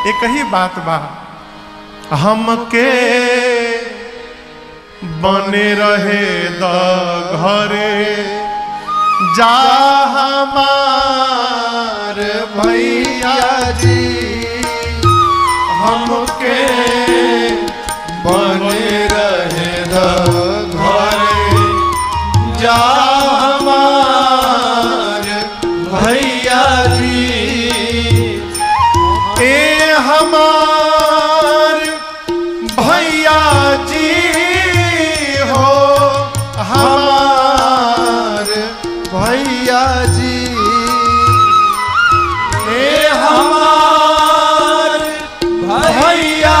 एक ही बात बा, हमके बने रहे द घरे जा हमार भैया जी, हमके बने रहे द घरे जा हमार भैया जी। ए हमार भैया जी हो, हमार भैया जी। ए हमार भैया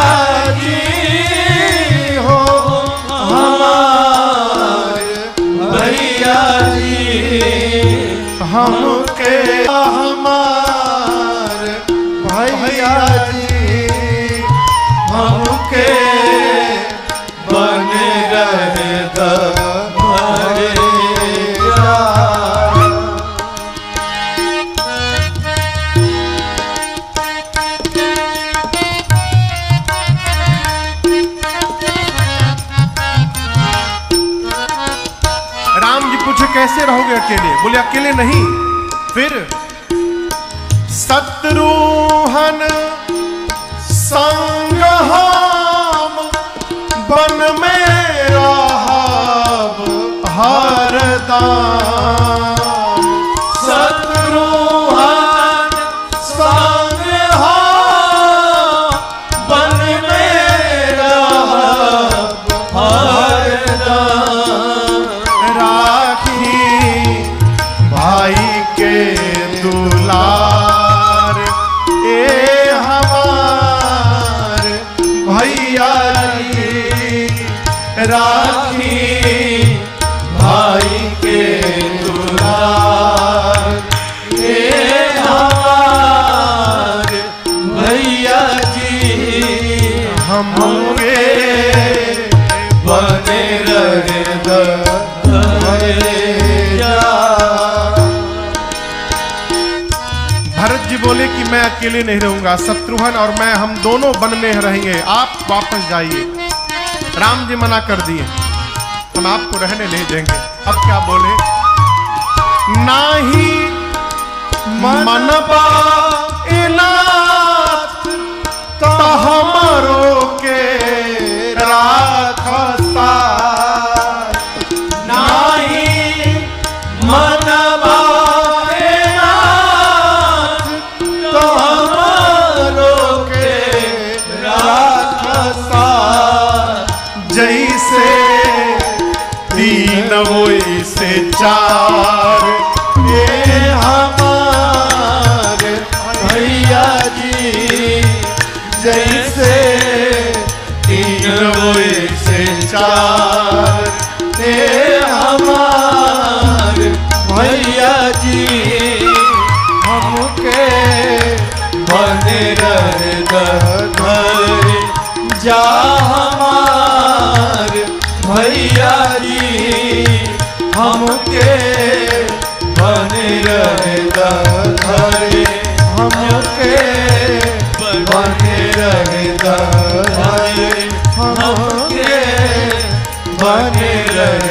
जी हो, हमार भैया जी। हमके हमार भैया जी, हमके बने रहे द घरे जा। राम जी पूछे कैसे रहोगे अकेले? बोले अकेले नहीं, फिर शत्रुघ्न संग हम वन में रहब हरदम। शत्रुघ्न संग हम वन में रहब हरदम। राखी भाई के दुलार, ए हमार भैया जी। राखी भाई के दुलार, ए हमार भैया जी। हमके बने रहे द घरे जा। भरत जी बोले कि मैं अकेले नहीं रहूंगा, शत्रुघ्न और मैं हम दोनों वन में रहेंगे, आप वापस जाइए। राम जी मना कर दिए, हम आपको रहने ले जाएंगे। अब क्या बोले? नाही मनबा इनात तो हमरो के राखसा। नाही मनबा इनात तो हमरो के राखसा। जैसे तीन वैसे चार, ये हमार भैया जी। जैसे तीन वैसे चार, ये हमार भैया जी। हमके बने रहे द घरे जा हमार भैया जी। हमके बने रहे द घरे, हमके बने रहे द घरे, हमके बने रहे